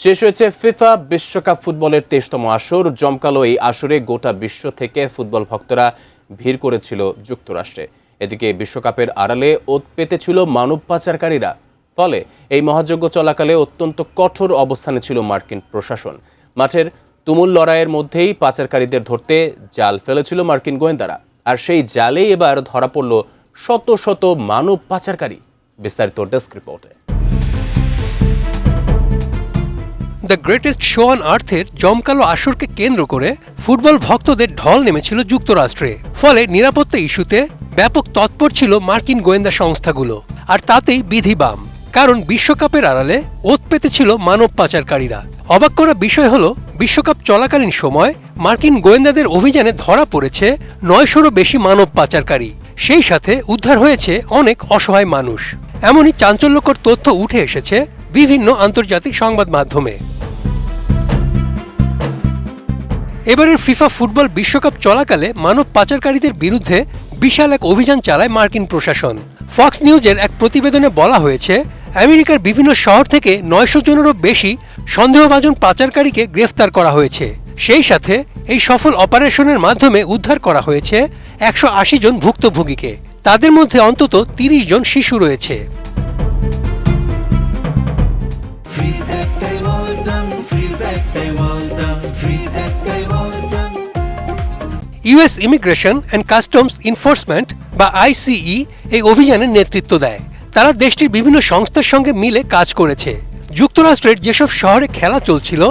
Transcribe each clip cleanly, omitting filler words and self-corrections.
শেষ হয়েছে ফিফা বিশ্বকাপ ফুটবলের 23তম আসর। জমকালো এই আসরে গোটা বিশ্ব থেকে ফুটবল ভক্তরা ভিড় করেছিল যুক্তরাষ্ট্রে। এদিকে বিশ্বকাপের আড়ালে ওত পেতেছিল মানব পাচারকারীরা। ফলে এই মহাযজ্ঞ চলাকালে অত্যন্ত কঠোর অবস্থানে ছিল মার্কিন প্রশাসন। মাঠের তুমুল লড়াইয়ের মধ্যেই পাচারকারীদের ধরতে জাল ফেলেছিল মার্কিন গোয়েন্দারা। আর সেই জালেই এবার ধরা পড়ল শত শত মানব পাচারকারী। বিস্তারিত ডেস্ক রিপোর্টে। দ্য গ্রেটেস্ট শো অন আর্থের জমকালো আসরকে কেন্দ্র করে ফুটবল ভক্তদের ঢল নেমেছিল যুক্তরাষ্ট্রে। ফলে নিরাপত্তা ইস্যুতে ব্যাপক তৎপর ছিল মার্কিন গোয়েন্দা সংস্থাগুলো। আর তাতেই বিধি বাম, কারণ বিশ্বকাপের আড়ালে ওত পেতেছিল মানব পাচারকারীরা। অবাক করা বিষয় হলো, বিশ্বকাপ চলাকালীন সময় মার্কিন গোয়েন্দাদের অভিযানে ধরা পড়েছে 900-রও বেশি মানব পাচারকারী। সেই সাথে উদ্ধার হয়েছে অনেক অসহায় মানুষ। এমনই চাঞ্চল্যকর তথ্য উঠে এসেছে বিভিন্ন আন্তর্জাতিক সংবাদ মাধ্যমে। এবারের ফিফা ফুটবল বিশ্বকাপ চলাকালে মানব পাচারকারীদের বিরুদ্ধে বিশাল এক অভিযান চালায় মার্কিন প্রশাসন। ফক্স নিউজের এক প্রতিবেদনে বলা হয়েছে, আমেরিকার বিভিন্ন শহর থেকে 900 জনেরও বেশি সন্দেহভাজন পাচারকারীকে গ্রেফতার করা হয়েছে। সেই সাথে এই সফল অপারেশনের মাধ্যমে উদ্ধার করা হয়েছে 180 জন ভুক্তভোগীকে। তাদের মধ্যে অন্তত 30 জন শিশু রয়েছে। US immigration and customs enforcement বা আইসিই এই অভিযানের নেতৃত্ব দেয়। তারা দেশটির বিভিন্ন সংস্থার সঙ্গে মিলে কাজ করেছে। যুক্তরাষ্ট্রের যেসব শহরে খেলা চলছিল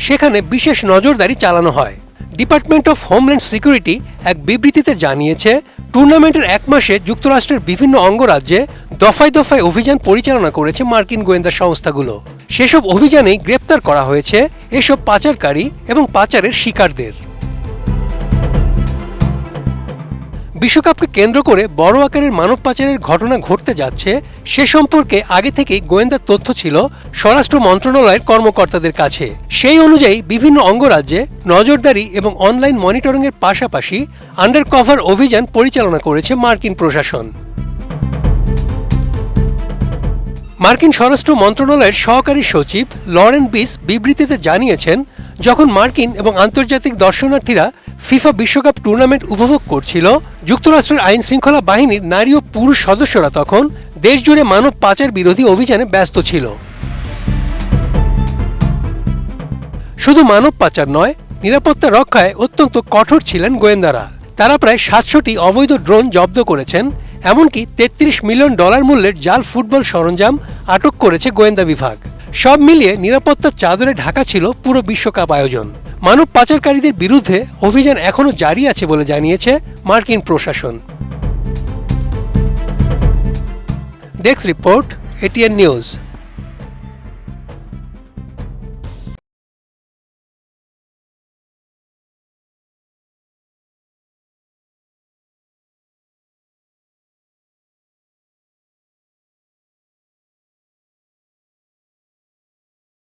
সেখানে বিশেষ নজরদারি চালানো হয়। ডিপার্টমেন্ট অফ হোমল্যান্ড সিকিউরিটি এক বিবৃতিতে জানিয়েছে, টুর্নামেন্টের 1 মাসে যুক্তরাষ্ট্রের বিভিন্ন অঙ্গরাজ্যে দফায় দফায় অভিযান পরিচালনা করেছে মার্কিন গোয়েন্দা সংস্থাগুলো। সেসব অভিযানেই গ্রেপ্তার করা হয়েছে এসব পাচারকারী এবং পাচারের শিকারদের। বিশ্বকাপকে কেন্দ্র করে বড় আকারের মানব পাচারের ঘটনা ঘটতে যাচ্ছে সে সম্পর্কে আগে থেকেই গোয়েন্দা তথ্য ছিল স্বরাষ্ট্র মন্ত্রণালয়ের কর্মকর্তাদের কাছে। সেই অনুযায়ী বিভিন্ন অঙ্গরাজ্যে নজরদারি এবং অনলাইন মনিটরিংয়ের পাশাপাশি আন্ডারকভার অভিযান পরিচালনা করেছে মার্কিন প্রশাসন। মার্কিন স্বরাষ্ট্র মন্ত্রণালয়ের সহকারী সচিব লরেন বিস বিবৃতিতে জানিয়েছেন, যখন মার্কিন এবং আন্তর্জাতিক দর্শনার্থীরা ফিফা বিশ্বকাপ টুর্নামেন্ট উপভোগ করছিল, যুক্তরাষ্ট্রের আইন শৃঙ্খলা বাহিনীর নারী ও পুরুষ সদস্যরা তখন দেশজুড়ে মানব পাচার বিরোধী অভিযানে ব্যস্ত ছিল। শুধু মানব পাচার নয়, নিরাপত্তা রক্ষায় অত্যন্ত কঠোর ছিলেন গোয়েন্দারা। তারা প্রায় 700টি অবৈধ ড্রোন জব্দ করেছেন। এমনকি $33 মিলিয়ন মূল্যের জাল ফুটবল সরঞ্জাম আটক করেছে গোয়েন্দা বিভাগ। সব মিলিয়ে নিরাপত্তার চাদরে ঢাকা ছিল পুরো বিশ্বকাপ আয়োজন। মানব পাচারকারীদের বিরুদ্ধে অভিযান এখনো জারি আছে বলে জানিয়েছে মার্কিন প্রশাসন। Desk report, ATN news.